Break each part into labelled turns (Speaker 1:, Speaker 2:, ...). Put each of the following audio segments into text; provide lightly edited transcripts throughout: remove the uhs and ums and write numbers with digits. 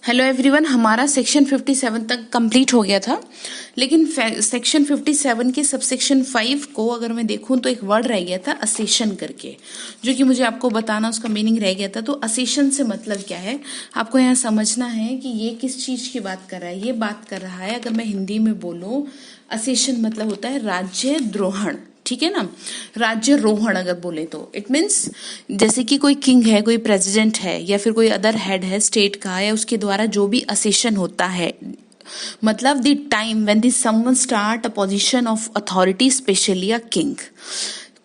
Speaker 1: Hello everyone, हमारा section 57 तक complete हो गया था, लेकिन सेक्शन 57 के सबसेक्शन 5 को अगर मैं देखूं तो एक वर्ड रह गया था असेशन करके, जो कि मुझे आपको बताना उसका मीनिंग रह गया था। तो असेशन से मतलब क्या है, आपको यहाँ समझना है कि ये किस चीज की बात कर रहा है। ये बात कर रहा है, अगर मैं हिंदी में बोलूं, असेशन मतलब होता है राज्य द्रोहण, ठीक है ना। राज्य रोहण अगर बोले तो इट मीन्स जैसे कि कोई किंग है, कोई प्रेसिडेंट है, या फिर कोई अदर हेड है स्टेट का, या उसके द्वारा जो भी असेशन होता है, मतलब the time when the someone start a position of authority, specially a king,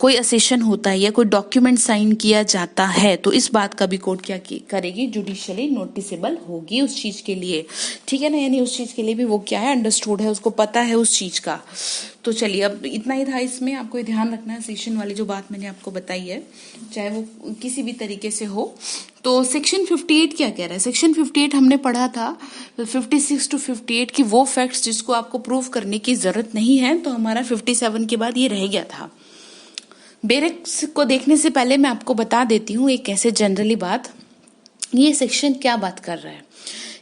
Speaker 1: कोई असेशन होता है या कोई डॉक्यूमेंट साइन किया जाता है, तो इस बात का भी कोर्ट क्या करेगी, जुडिशियली नोटिसेबल होगी उस चीज के लिए, ठीक है ना। यानी उस चीज के लिए भी वो क्या है, अंडरस्टूड है, उसको पता है उस चीज का। तो चलिए, अब इतना ही था इसमें, आपको ध्यान रखना है सेशन वाली जो बात मैंने आपको बताई है, चाहे वो किसी भी तरीके से हो। तो सेक्शन 58 क्या कह रहा है, सेक्शन 58 हमने पढ़ा था 56 to 58 की वो फैक्ट्स जिसको आपको प्रूव करने की जरूरत नहीं है, तो हमारा 57 के बाद ये रह गया था। बेरेक्स को देखने से पहले मैं आपको बता देती हूँ एक ऐसे जनरली बात, ये सेक्शन क्या बात कर रहा है।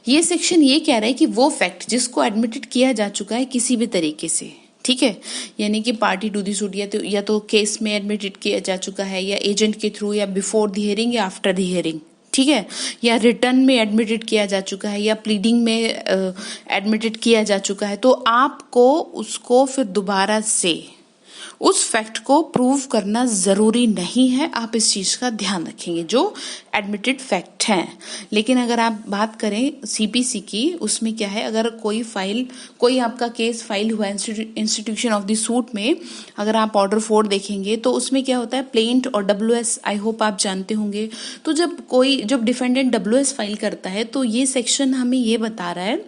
Speaker 1: ये सेक्शन ये कह रहा है कि वो फैक्ट जिसको एडमिटेड किया जा चुका है किसी भी तरीके से, ठीक है, यानी कि पार्टी टू दी सूट, या तो केस में एडमिटेड किया जा चुका है, या एजेंट के थ्रू, या बिफोर द हियरिंग या आफ्टर द हियरिंग, ठीक है, या रिटर्न में एडमिटेड किया जा चुका है, या प्लीडिंग में एडमिटेड किया जा चुका है, तो आपको उसको फिर दोबारा से उस फैक्ट को प्रूव करना जरूरी नहीं है। आप इस चीज का ध्यान रखेंगे जो एडमिटेड फैक्ट हैं। लेकिन अगर आप बात करें सीपीसी की, उसमें क्या है, अगर कोई आपका केस फाइल हुआ इंस्टीट्यूशन ऑफ द सूट में, अगर आप ऑर्डर 4 देखेंगे तो उसमें क्या होता है, प्लेंट और डब्ल्यूएस, आई होप आप जानते होंगे। तो जब डिफेंडेंट डब्ल्यूएस फाइल करता है, तो ये सेक्शन हमें ये बता रहा है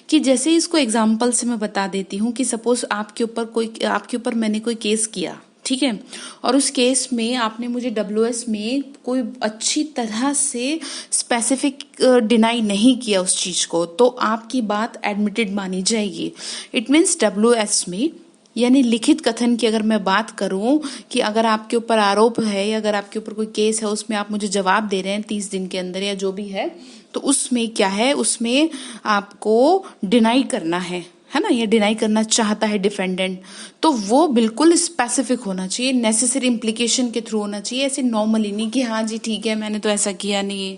Speaker 1: कि जैसे इसको एग्जाम्पल से मैं बता देती हूँ कि सपोज आपके ऊपर मैंने कोई केस किया, ठीक है, और उस केस में आपने मुझे डब्ल्यूएस में कोई अच्छी तरह से स्पेसिफिक डिनाई नहीं किया उस चीज को, तो आपकी बात एडमिटेड मानी जाएगी। इट मीन्स डब्ल्यूएस में, यानी लिखित कथन की अगर मैं बात करूं कि अगर आपके ऊपर आरोप है या अगर आपके ऊपर कोई केस है, उसमें आप मुझे जवाब दे रहे हैं 30 दिन के अंदर या जो भी है, तो उसमें क्या है, उसमें आपको डिनाई करना है ना, ये डिनाई करना चाहता है डिफेंडेंट, तो वो बिल्कुल स्पेसिफिक होना चाहिए, नेसेसरी इम्प्लीकेशन के थ्रू होना चाहिए, ऐसे नॉर्मली नहीं कि हाँ जी ठीक है मैंने तो ऐसा किया नहीं।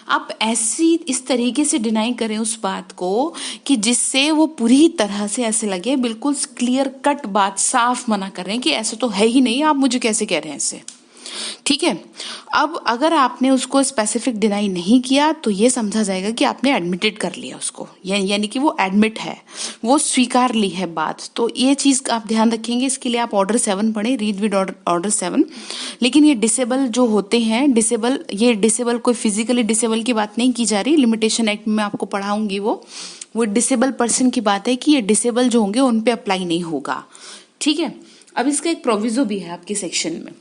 Speaker 1: आप ऐसी इस तरीके से डिनाई करें उस बात को कि जिससे वो पूरी तरह से ऐसे लगे, बिल्कुल क्लियर कट बात साफ मना कर रहे हैं कि ऐसा तो है ही नहीं, आप मुझे कैसे कह रहे हैं ऐसे, ठीक है। अब अगर आपने उसको स्पेसिफिक डिनाई नहीं किया तो ये समझा जाएगा कि आपने एडमिटेड कर लिया उसको, यानी कि वो एडमिट है, वो स्वीकार ली है बात। तो ये चीज आप ध्यान रखेंगे, इसके लिए आप ऑर्डर 7 पढ़ें, रीड विद ऑर्डर 7। लेकिन ये डिसेबल जो होते हैं, डिसेबल कोई फिजिकली डिसेबल की बात नहीं की जा रही, लिमिटेशन एक्ट में आपको पढ़ाऊंगी वो डिसेबल पर्सन की बात है कि ये डिसेबल जो होंगे उन पे अप्लाई नहीं होगा, ठीक है। अब इसका एक प्रोविजो भी है आपके सेक्शन में।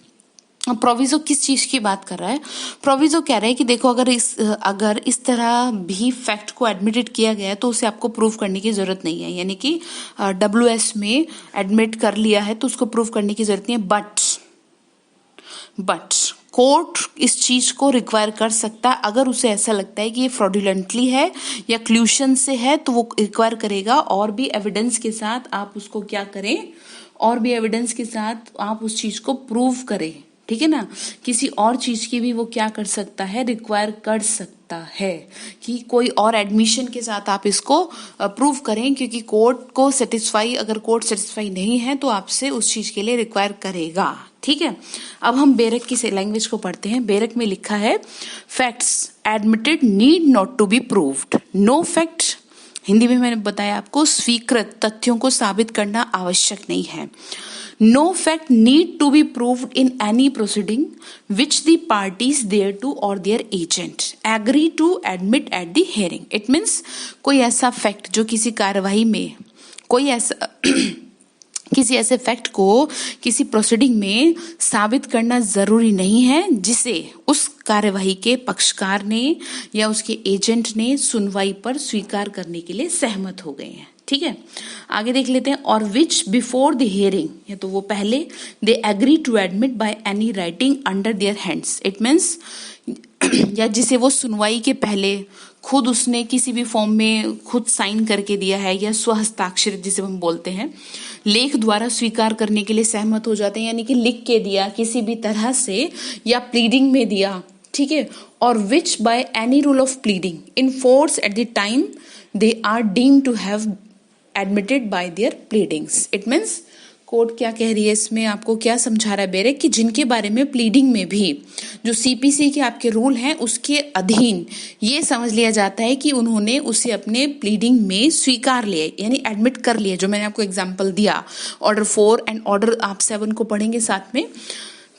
Speaker 1: प्रोविजो किस चीज की बात कर रहा है, प्रोविजो कह रहा है कि देखो अगर इस तरह भी फैक्ट को एडमिटेड किया गया है तो उसे आपको प्रूव करने की जरूरत नहीं है, यानी कि डब्ल्यूएस में एडमिट कर लिया है तो उसको प्रूव करने की जरूरत नहीं है, बट कोर्ट इस चीज को रिक्वायर कर सकता है अगर उसे ऐसा लगता है कि ये फ्रॉडुलेंटली है या क्लूशन से है, तो वो रिक्वायर करेगा और भी एविडेंस के साथ आप उसको क्या करें, और भी एविडेंस के साथ आप उस चीज को प्रूव करें, ठीक है ना। किसी और चीज की भी वो क्या कर सकता है, रिक्वायर कर सकता है कि कोई और एडमिशन के साथ आप इसको प्रूव करें, क्योंकि अगर कोर्ट सेटिस्फाई नहीं है तो आपसे उस चीज के लिए रिक्वायर करेगा, ठीक है। अब हम बेरक की लैंग्वेज को पढ़ते हैं। बेरक में लिखा है, facts admitted need not to be proved, no fact, Hindi में मैंने बताया आपको, स्वीकृत तथ्यों को साबित करना आवश्यक नहीं है। No fact need to be proved in any proceeding which the parties thereto or their agent agree to admit at the hearing. It means कोई ऐसा फैक्ट जो किसी कार्यवाही में किसी ऐसे फैक्ट को किसी प्रोसीडिंग में साबित करना जरूरी नहीं है जिसे उस कार्यवाही के पक्षकार ने या उसके एजेंट ने सुनवाई पर स्वीकार करने के लिए सहमत हो गए हैं, ठीक है। आगे देख लेते हैं, और विच बिफोर द हियरिंग, या तो वो पहले they agree to admit by any writing under their hands, it means या जिसे वो सुनवाई के पहले खुद उसने किसी भी फॉर्म में खुद साइन करके दिया है या स्वहस्ताक्षरित जिसे हम बोलते हैं, लेख द्वारा स्वीकार करने के लिए सहमत हो जाते हैं, यानी कि लिख के दिया किसी भी तरह से या प्लीडिंग में दिया, ठीक है, और which by any rule of pleading in force at the time they are deemed to have admitted by their pleadings. It means court क्या कह रही है इसमें, आपको क्या समझा रहा है बेरे, कि जिनके बारे में प्लीडिंग में भी जो सीपीसी के आपके रूल हैं उसके अधीन ये समझ लिया जाता है कि उन्होंने उसे अपने प्लीडिंग में स्वीकार लिया, यानी एडमिट कर लिया। जो मैंने आपको एग्जांपल दिया, ऑर्डर 4 एंड ऑर्डर आप 7 को पढ़ेंगे साथ में,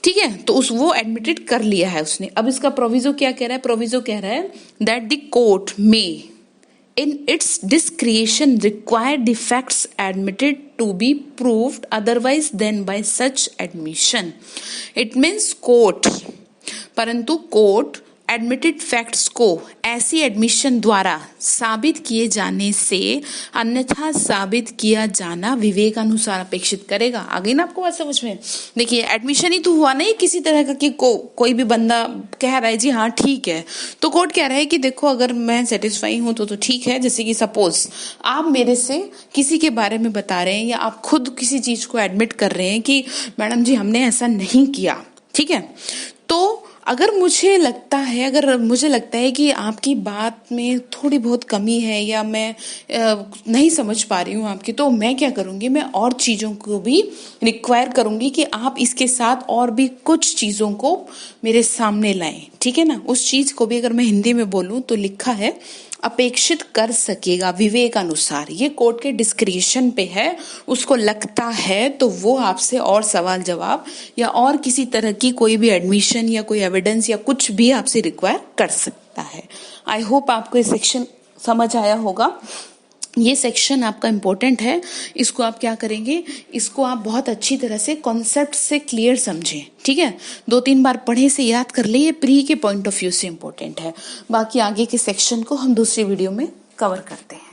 Speaker 1: ठीक है, तो वो एडमिटेड कर लिया है उसने। अब इसका प्रोविजो क्या कह रहा है, प्रोविजो कह रहा है दैट द कोर्ट में in its discretion require the facts admitted to be proved otherwise than by such admission. It means court, परंतु कोर्ट एडमिटेड फैक्ट्स को ऐसी एडमिशन द्वारा साबित किए जाने से अन्यथा साबित किया जाना विवेकानुसार अपेक्षित करेगा। आगे ना आपको बात समझ में, देखिए एडमिशन ही तो हुआ नहीं किसी तरह का कि कोई भी बंदा कह रहा है जी हाँ ठीक है, तो कोर्ट कह रहा है कि देखो अगर मैं सेटिस्फाई हूं तो ठीक है। जैसे कि सपोज आप मेरे से किसी के बारे में बता रहे हैं या आप खुद किसी चीज को एडमिट कर रहे हैं कि मैडम जी हमने ऐसा नहीं किया, ठीक है, तो अगर मुझे लगता है कि आपकी बात में थोड़ी बहुत कमी है या मैं नहीं समझ पा रही हूँ आपकी, तो मैं क्या करूँगी, मैं और चीज़ों को भी रिक्वायर करूँगी कि आप इसके साथ और भी कुछ चीज़ों को मेरे सामने लाएं, ठीक है ना। उस चीज़ को भी अगर मैं हिंदी में बोलूँ तो लिखा है अपेक्षित कर सकेगा विवेकानुसार। ये कोर्ट के डिस्क्रिशन पे है, उसको लगता है तो वो आपसे और सवाल जवाब या और किसी तरह की कोई भी एडमिशन या कोई एविडेंस या कुछ भी आपसे रिक्वायर कर सकता है। आई होप आपको ये सेक्शन समझ आया होगा। ये सेक्शन आपका इम्पोर्टेंट है, इसको आप क्या करेंगे, इसको आप बहुत अच्छी तरह से कॉन्सेप्ट से क्लियर समझें, ठीक है, 2-3 बार पढ़े से याद कर ले, ये प्री के पॉइंट ऑफ व्यू से इम्पोर्टेंट है। बाकी आगे के सेक्शन को हम दूसरी वीडियो में कवर करते हैं।